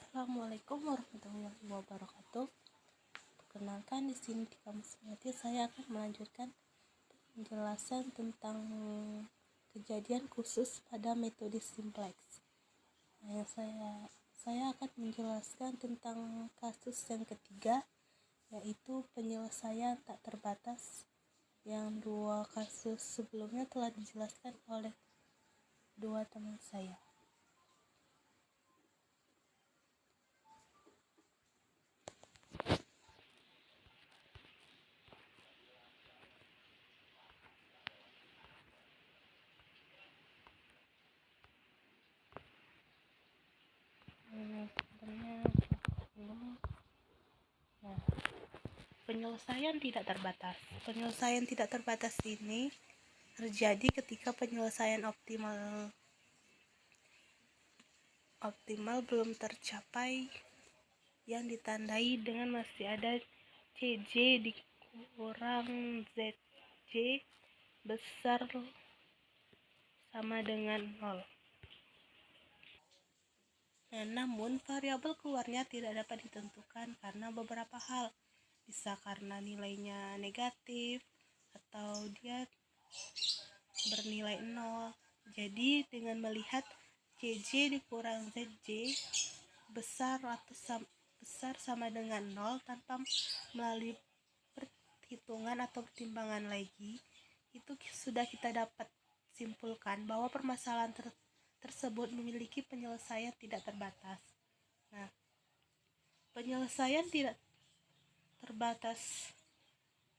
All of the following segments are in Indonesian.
Assalamualaikum warahmatullahi wabarakatuh. Perkenalkan, di sini di Kamus Mati saya akan melanjutkan penjelasan tentang kejadian khusus pada metode simplex. Saya akan menjelaskan tentang kasus yang ketiga, yaitu penyelesaian tak terbatas. Yang dua kasus sebelumnya telah dijelaskan oleh dua teman saya. Penyelesaian tidak terbatas. Penyelesaian tidak terbatas ini terjadi ketika penyelesaian optimal belum tercapai, yang ditandai dengan masih ada CJ dikurang ZJ besar sama dengan 0. Namun variabel keluarnya tidak dapat ditentukan karena beberapa hal. Bisa karena nilainya negatif atau dia bernilai 0. Jadi dengan melihat CJ dikurang ZJ besar sama dengan 0 tanpa melalui perhitungan atau pertimbangan lagi, itu sudah kita dapat simpulkan bahwa permasalahan tersebut memiliki penyelesaian tidak terbatas. Nah, penyelesaian tidak terbatas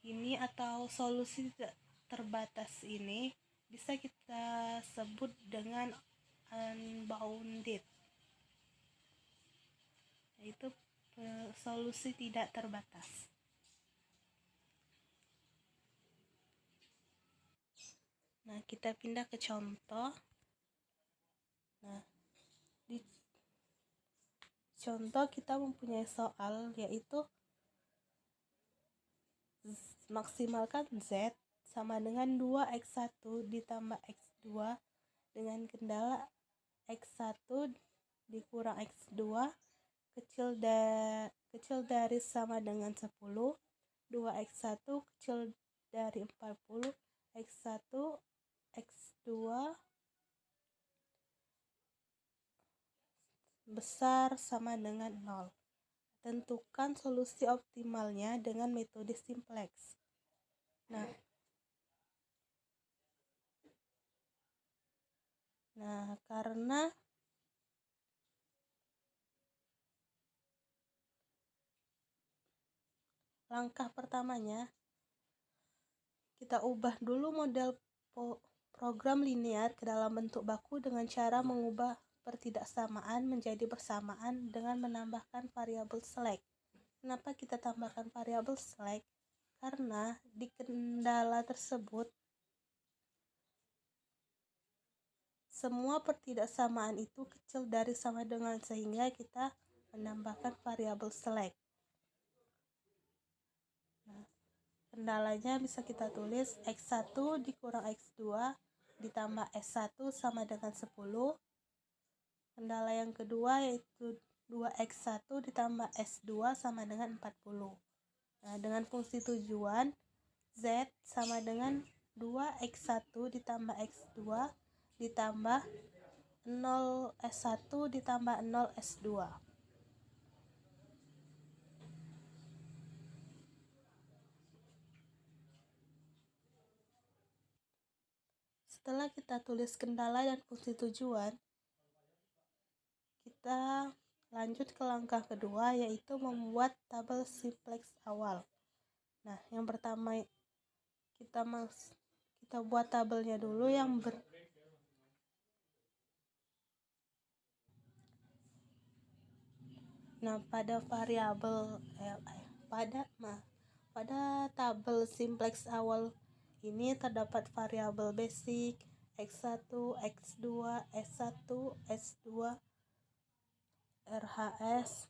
ini atau solusi tidak terbatas ini bisa kita sebut dengan unbounded, yaitu solusi tidak terbatas. Nah, kita pindah ke contoh. Nah, di contoh kita mempunyai soal yaitu maksimalkan Z sama dengan 2x1 ditambah x2 dengan kendala x1 dikurang x2 kecil dari sama dengan 10, 2x1 kecil dari 40, x1 x2 besar sama dengan 0. Tentukan solusi optimalnya dengan metode simplex. Nah, karena langkah pertamanya kita ubah dulu model program linear ke dalam bentuk baku dengan cara mengubah pertidaksamaan menjadi bersamaan dengan menambahkan variabel select. Kenapa kita tambahkan variabel select? Karena di kendala tersebut semua pertidaksamaan itu kecil dari sama dengan, sehingga kita menambahkan variabel select. Nah, kendalanya bisa kita tulis x1 dikurang x2 ditambah s1 sama dengan 10. Kendala yang kedua yaitu 2x1 ditambah s2 sama dengan 40. Nah, dengan fungsi tujuan z sama dengan 2x1 ditambah x2 ditambah 0s1 ditambah 0s2. Setelah kita tulis kendala dan fungsi tujuan, kita lanjut ke langkah kedua, yaitu membuat tabel simplex awal. Nah, yang pertama kita buat tabelnya dulu yang pada variabel pada tabel simplex awal ini terdapat variabel basic x1, x2, s1, s2, RHS.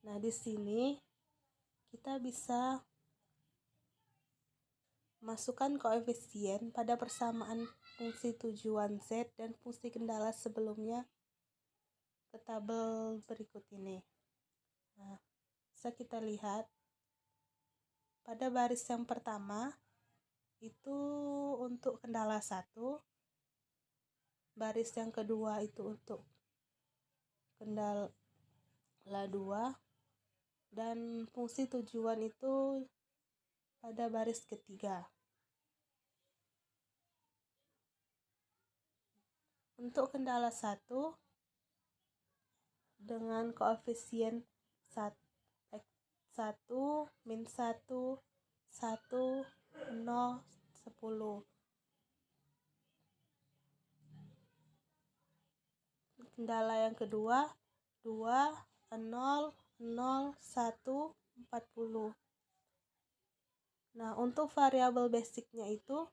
Nah, di sini kita bisa masukkan koefisien pada persamaan fungsi tujuan Z dan fungsi kendala sebelumnya ke tabel berikut ini. Nah, bisa kita lihat pada baris yang pertama itu untuk kendala 1, baris yang kedua itu untuk kendala 2, dan fungsi tujuan itu pada baris ketiga. Untuk kendala 1 dengan koefisien 1, min 1, 1, 0, 10. Kendala yang kedua 2, 0, 0, 1, 40. Nah, untuk variabel basicnya itu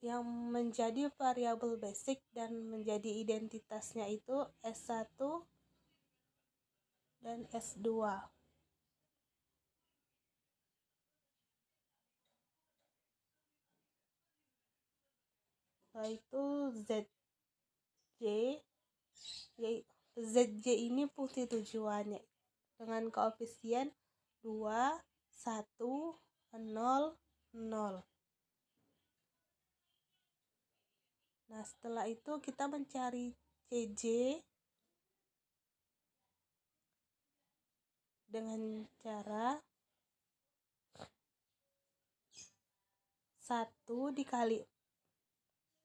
yang menjadi variabel basic dan menjadi identitasnya itu S1 dan S2. Yaitu ZJ ini fungsi tujuannya dengan koefisien 2, 1, 0, 0. Nah, setelah itu kita mencari CJ dengan cara 1 dikali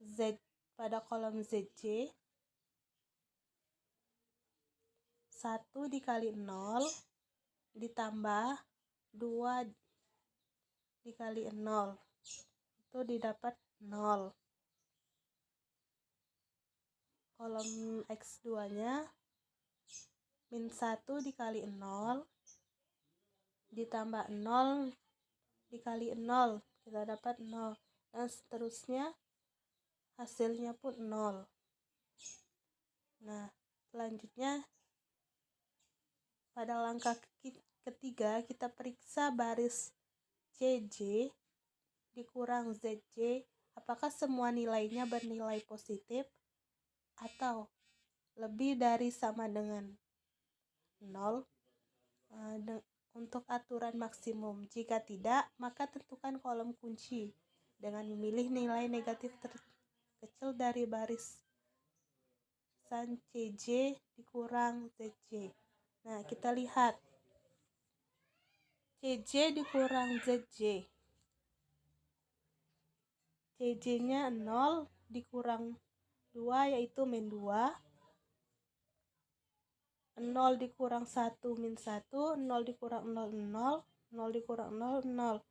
Z pada kolom ZJ, 1 dikali 0 ditambah 2 dikali 0, itu didapat 0. Kolom X2 nya min 1 dikali 0 ditambah 0 dikali 0, kita dapat 0, dan seterusnya hasilnya pun 0. Nah, selanjutnya pada langkah ketiga kita periksa baris CJ dikurang ZJ, apakah semua nilainya bernilai positif atau lebih dari sama dengan 0 untuk aturan maksimum. Jika tidak, maka tentukan kolom kunci dengan memilih nilai negatif terkecil dari barisan CJ dikurang ZJ. Nah, kita lihat CJ dikurang ZJ. CJ-nya 0 dikurang 2 yaitu min 2. 0 dikurang 1 min 1, 0 dikurang 0, 0, 0 dikurang 0, 0.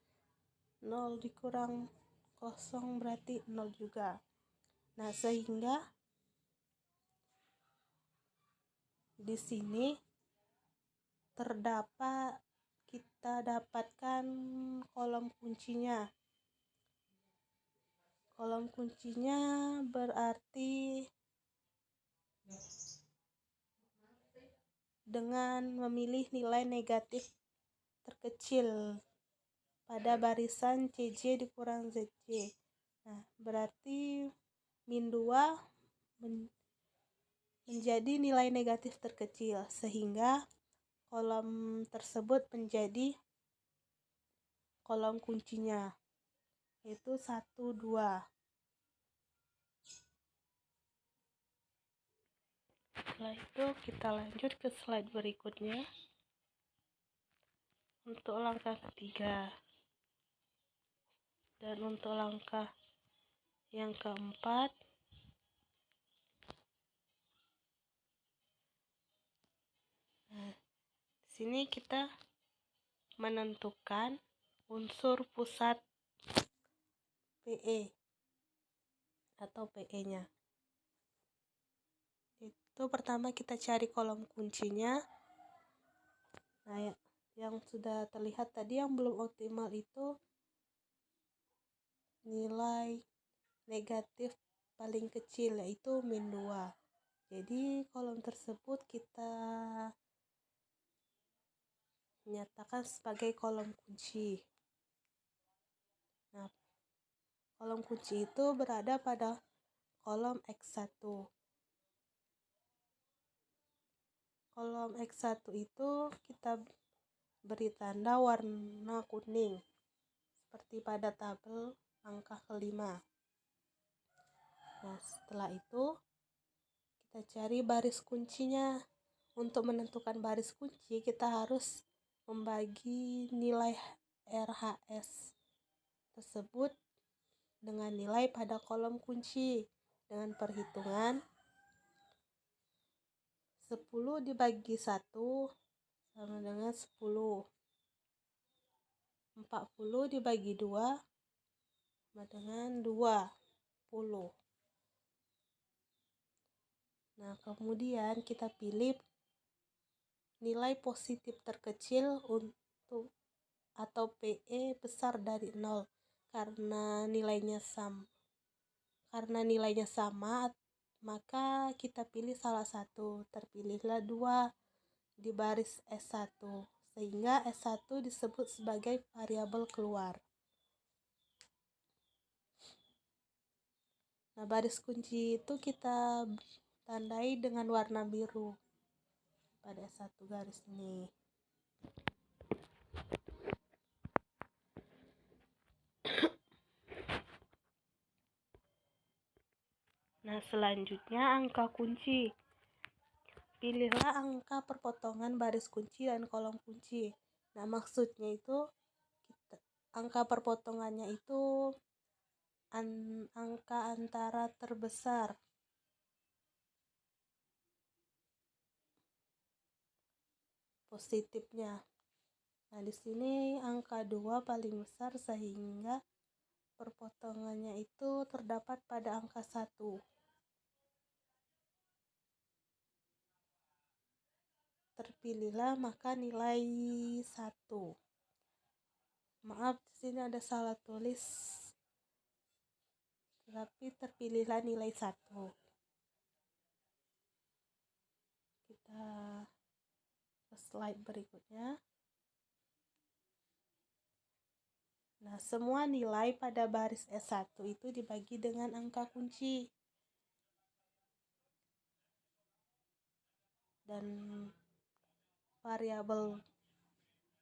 0 dikurang 0 berarti 0 juga. Nah, sehingga di sini kita dapatkan kolom kuncinya. Kolom kuncinya berarti dengan memilih nilai negatif terkecil pada barisan CJ dikurang ZJ. Nah, berarti min 2 menjadi nilai negatif terkecil, sehingga kolom tersebut menjadi kolom kuncinya, yaitu 1, 2. Setelah itu kita lanjut ke slide berikutnya. Untuk langkah ketiga dan untuk langkah yang keempat, nah, di sini kita menentukan unsur pusat PE atau PE-nya. Itu pertama kita cari kolom kuncinya. Nah, yang sudah terlihat tadi yang belum optimal itu nilai negatif paling kecil, yaitu min 2. Jadi kolom tersebut kita nyatakan sebagai kolom kunci. Nah, kolom kunci itu berada pada kolom X1. Kolom X1 itu kita beri tanda warna kuning, seperti pada tabel angka kelima. Nah, setelah itu kita cari baris kuncinya. Untuk menentukan baris kunci, kita harus membagi nilai RHS tersebut dengan nilai pada kolom kunci dengan perhitungan 10 dibagi 1 sama dengan 10. 40 dibagi 2 sama dengan 20. Nah, kemudian kita pilih nilai positif terkecil untuk atau PE besar dari 0 karena nilainya sama, maka kita pilih salah satu. Terpilihlah 2 di baris S1 sehingga S1 disebut sebagai variabel keluar. Nah, baris kunci itu kita tandai dengan warna biru pada S1 garis ini. Nah, selanjutnya angka kunci. Pilihlah angka perpotongan baris kunci dan kolom kunci. Nah, maksudnya itu angka perpotongannya itu angka antara terbesar. Positifnya. Nah, di sini angka 2 paling besar sehingga perpotongannya itu terdapat pada angka 1. Terpilihlah maka nilai 1. Maaf, di sini ada salah tulis. Tetapi terpilihlah nilai 1. Kita ke slide berikutnya. Nah, semua nilai pada baris S1 itu dibagi dengan angka kunci. Dan variabel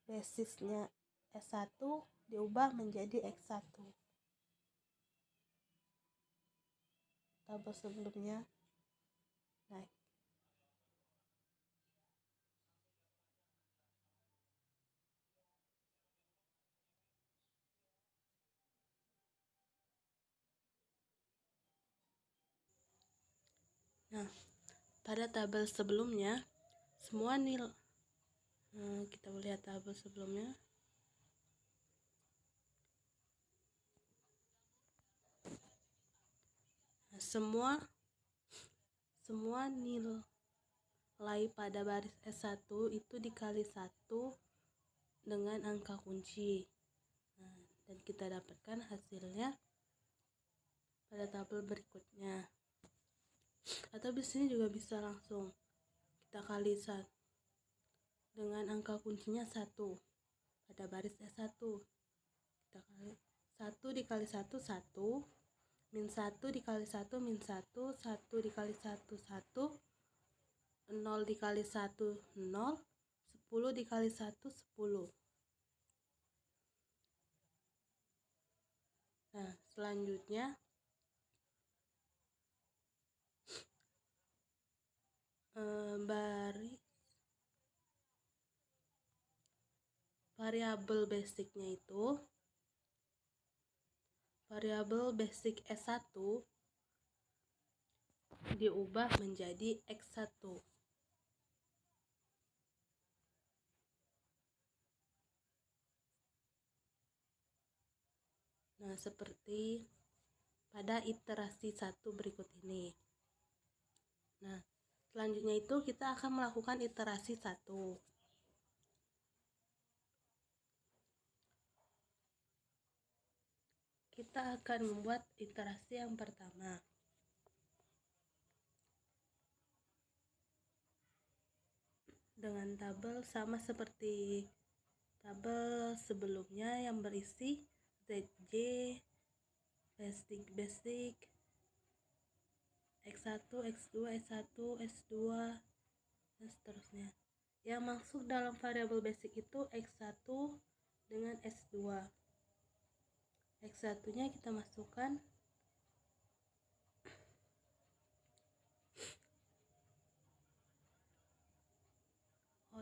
basisnya S1 diubah menjadi X1. Tabel sebelumnya. Nah, pada tabel sebelumnya semua nilai kita lihat tabel sebelumnya. Nah, semua nilai pada baris S1 itu dikali 1 dengan angka kunci. Nah, dan kita dapatkan hasilnya pada tabel berikutnya. Atau di sini juga bisa langsung kita kali 1 dengan angka kuncinya 1 pada baris S1. Kita kali 1 dikali 1 1, min 1 dikali 1 min 1, 1 dikali 1 1, 0 dikali 1 0, 10 dikali 1 10. Nah, selanjutnya variabel basicnya itu variabel basic S1 diubah menjadi X1. Nah, seperti pada iterasi 1 berikut ini. Nah, selanjutnya itu kita akan melakukan iterasi 1. Kita akan membuat iterasi yang pertama. Dengan tabel sama seperti tabel sebelumnya yang berisi ZJ, basic, X1, X2, S1, S2, dan seterusnya. Yang masuk dalam variabel basic itu X1 dengan S2. X1 nya kita masukkan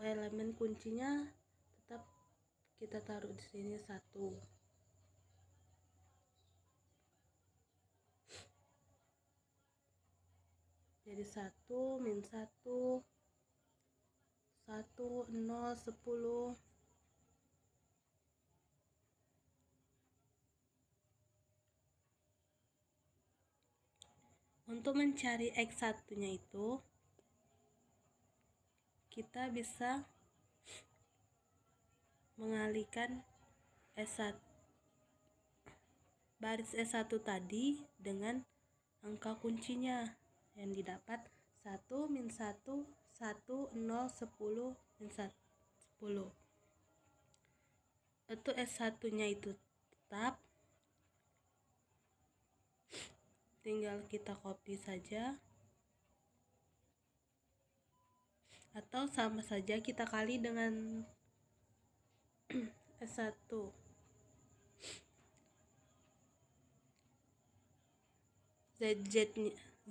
elemen kuncinya tetap kita taruh di sini 1. Jadi 1, min 1, 1, 0, 10. Untuk mencari X1 nya itu kita bisa mengalihkan S1 baris S1 tadi dengan angka kuncinya yang didapat 1, min 1, 1, 0, 10, min 10. Itu S1 nya itu tetap, tinggal kita copy saja, atau sama saja kita kali dengan S1.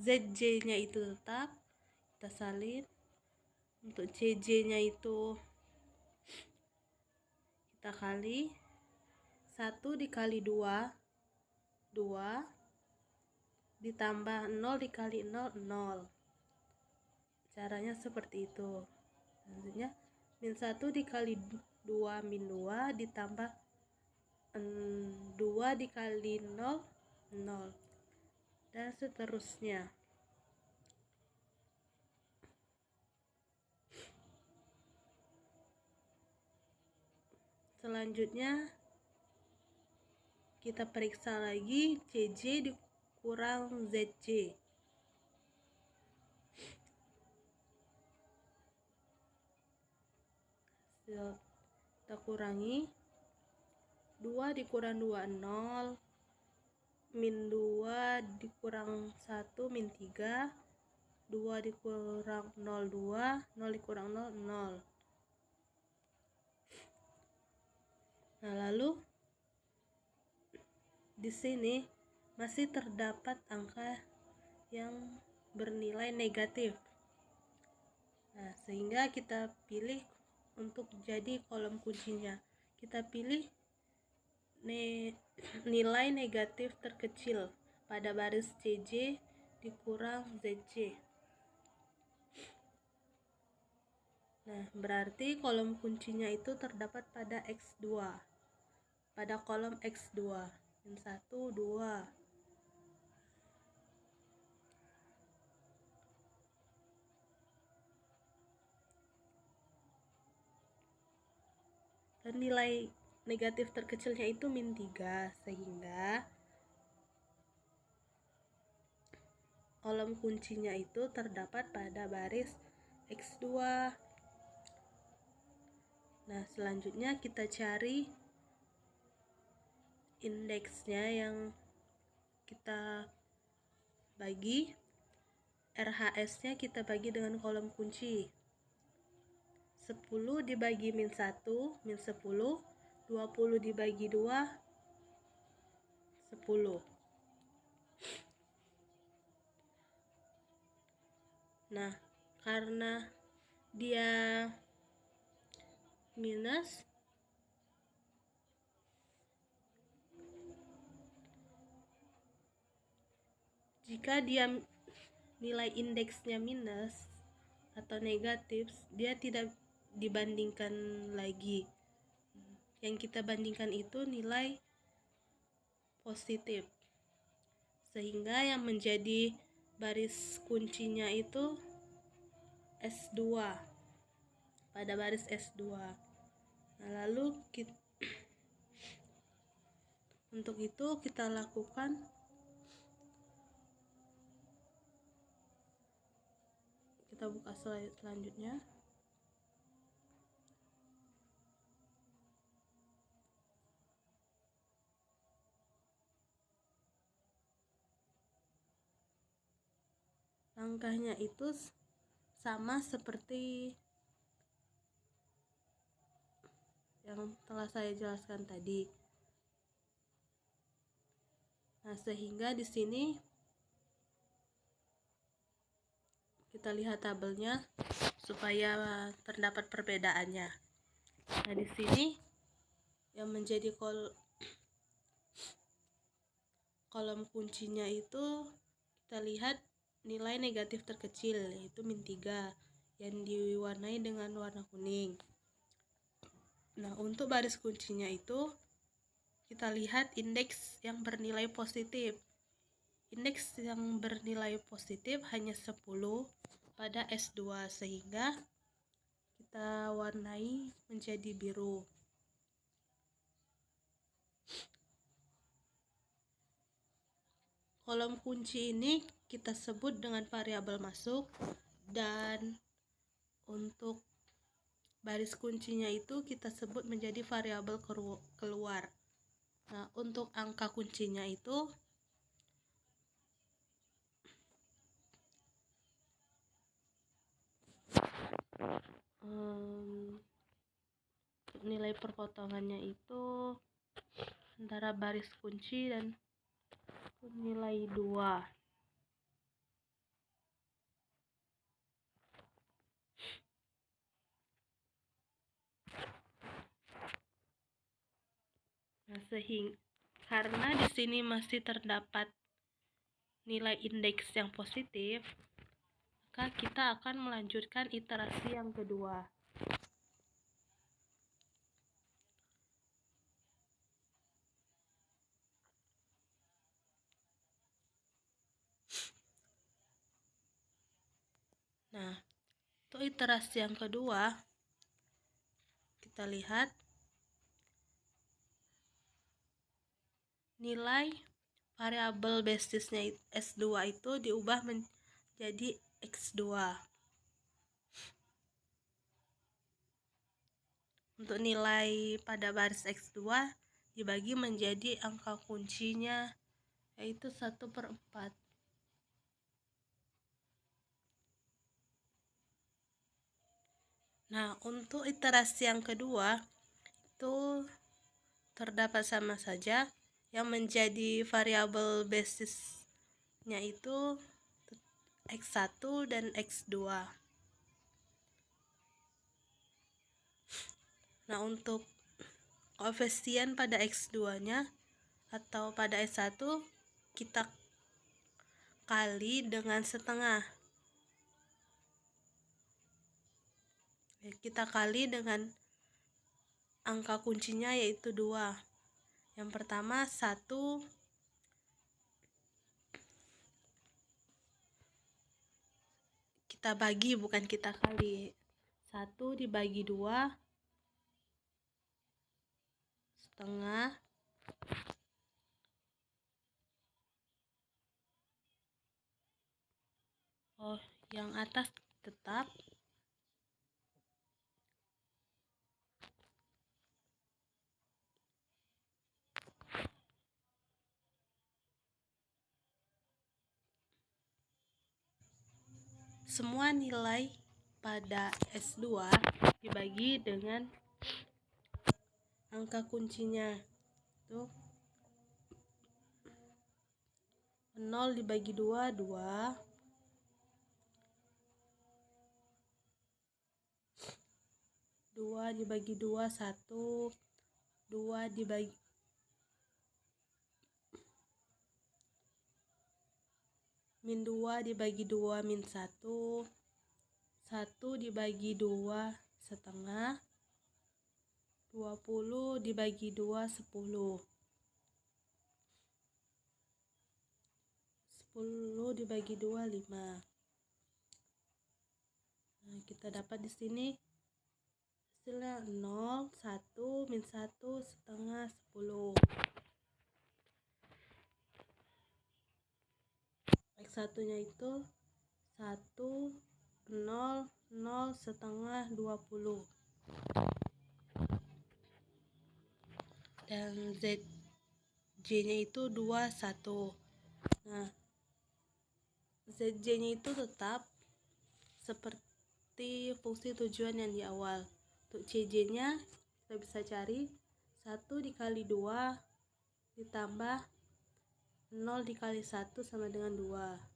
ZJ nya itu tetap kita salin. Untuk CJ nya itu kita kali 1 dikali 2, 2 ditambah 0 dikali 0, 0. Caranya seperti itu. Selanjutnya min 1 dikali 2 min 2 ditambah 2 dikali 0, 0, dan seterusnya. Selanjutnya kita periksa lagi CJ dikurang ZJ. Kita kurangi 2 dikurang 2, 0, min 2 dikurang 1, min 3, 2 dikurang 0, 2, 0 dikurang 0, 0. Nah, lalu di sini masih terdapat angka yang bernilai negatif. Nah, sehingga kita pilih untuk jadi kolom kuncinya. Kita pilih nilai negatif terkecil pada baris CJ dikurang ZJ. Nah, berarti kolom kuncinya itu terdapat pada X2. Pada kolom X2. Min 1, 2. Dan nilai negatif terkecilnya itu min 3, sehingga kolom kuncinya itu terdapat pada baris X2. Nah, selanjutnya kita cari indeksnya yang kita bagi. RHS-nya kita bagi dengan kolom kunci. 10 dibagi min 1, min 10. 20 dibagi 2, 10. Nah, karena dia minus, jika dia nilai indeksnya minus atau negatif, dia tidak dibandingkan lagi. Yang kita bandingkan itu nilai positif, sehingga yang menjadi baris kuncinya itu S2, pada baris S2. Nah, lalu untuk itu kita lakukan kita buka slide selanjutnya. Langkahnya itu sama seperti yang telah saya jelaskan tadi. Nah, sehingga di sini kita lihat tabelnya supaya terdapat perbedaannya. Nah, di sini yang menjadi kolom kuncinya itu kita lihat nilai negatif terkecil, yaitu -3 yang diwarnai dengan warna kuning. Nah, untuk baris kuncinya itu kita lihat indeks yang bernilai positif. Indeks yang bernilai positif hanya 10 pada S2, sehingga kita warnai menjadi biru. Kolom kunci ini kita sebut dengan variabel masuk, dan untuk baris kuncinya itu kita sebut menjadi variabel keluar. Nah, untuk angka kuncinya itu nilai perpotongannya itu antara baris kunci dan nilai 2. Nah, karena di sini masih terdapat nilai indeks yang positif, maka kita akan melanjutkan iterasi yang kedua. Nah, untuk iterasi yang kedua, kita lihat nilai variabel basisnya S2 itu diubah menjadi X2. Untuk nilai pada baris X2 dibagi menjadi angka kuncinya, yaitu 1/4. Nah, untuk iterasi yang kedua itu terdapat sama saja. Yang menjadi variabel basisnya itu X1 dan X2. Nah, untuk koefisien pada X2-nya atau pada S1 kita kali dengan setengah. Kita kali dengan angka kuncinya, yaitu 2. Yang pertama 1 kita bagi, bukan kita kali. 1 dibagi 2 setengah yang atas tetap. Semua nilai pada S2 dibagi dengan angka kuncinya. Itu 0 dibagi 2, 2. 2 dibagi 2, 1. 2 dibagi min 2 dibagi 2, min 1. 1 dibagi 2 setengah. 20 dibagi 2, 10. 10 dibagi 2, 5. Nah, kita dapat di sini hasilnya 0, 1, min 1, setengah, 10. X1 nya itu 1, 0, 0, setengah, 20. Dan ZJ nya itu 2, 1. Nah, ZJ-nya itu tetap seperti fungsi tujuan yang di awal. Untuk CJ-nya kita bisa cari 1 dikali 2 ditambah 0 dikali 1 sama dengan 2.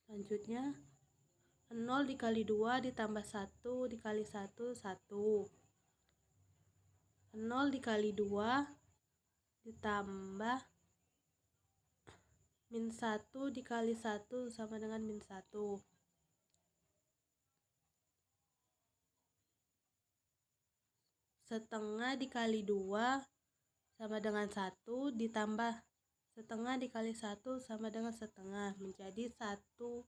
Selanjutnya 0 dikali 2 ditambah 1 dikali 1, 1. 0 dikali 2 ditambah min 1 dikali 1 sama dengan min 1. Setengah dikali 2 sama dengan 1 ditambah setengah dikali 1 sama dengan setengah, menjadi 1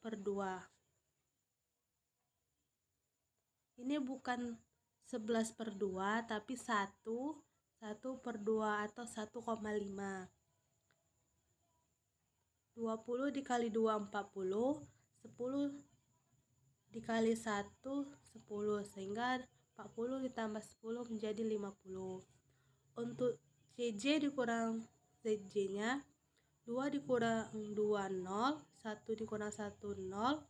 per 2. Ini bukan 11 per 2 tapi 1 per 2 atau 1,5. 20 dikali 2 40, 10 dikali 1 10, sehingga 40 ditambah 10 menjadi 50. Untuk CJ dikurang ZJ nya 2 dikurang 2 0, 1 dikurang 1 0,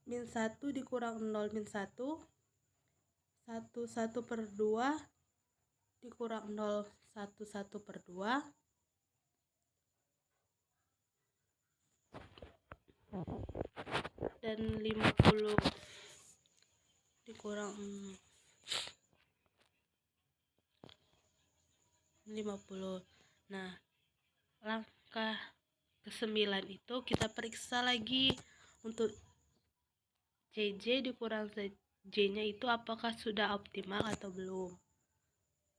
min 1 dikurang 0 min 1, 1 per 2 dikurang 0 1 per 2, dan 50 dikurang 50. Nah, langkah ke-9 itu kita periksa lagi untuk CJ dikurang ZJ-nya itu apakah sudah optimal atau belum.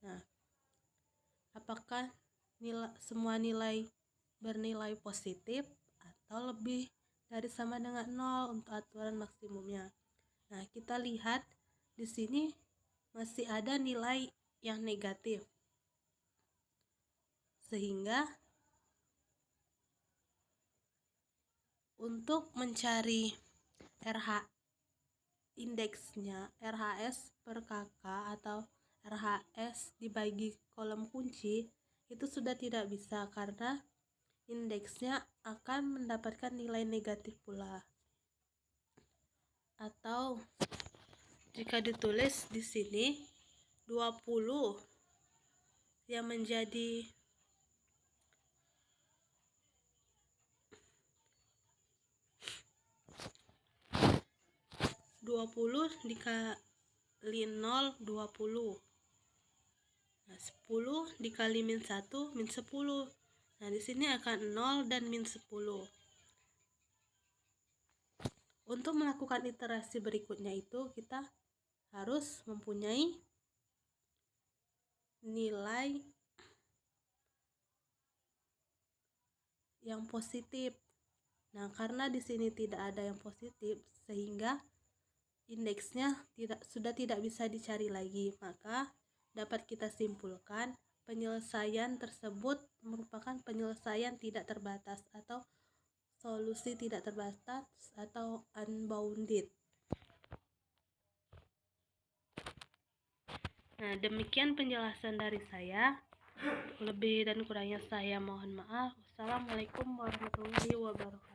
Nah, apakah semua nilai bernilai positif atau lebih dari sama dengan 0 untuk aturan maksimumnya. Nah, kita lihat di sini masih ada nilai yang negatif. Sehingga untuk mencari RH indeksnya, RHS per KK atau RHS dibagi kolom kunci itu sudah tidak bisa karena indeksnya akan mendapatkan nilai negatif pula. Atau jika ditulis di sini 20 yang menjadi 20 dikali 0 20. Nah, 10 dikali min 1 min 10. Nah, di sini akan 0 dan min 10. Untuk melakukan iterasi berikutnya itu kita harus mempunyai nilai yang positif. Nah, karena di sini tidak ada yang positif sehingga indeksnya sudah tidak bisa dicari lagi, maka dapat kita simpulkan penyelesaian tersebut merupakan penyelesaian tidak terbatas atau solusi tidak terbatas atau unbounded. Nah, demikian penjelasan dari saya. Lebih dan kurangnya saya mohon maaf. Wassalamualaikum warahmatullahi wabarakatuh.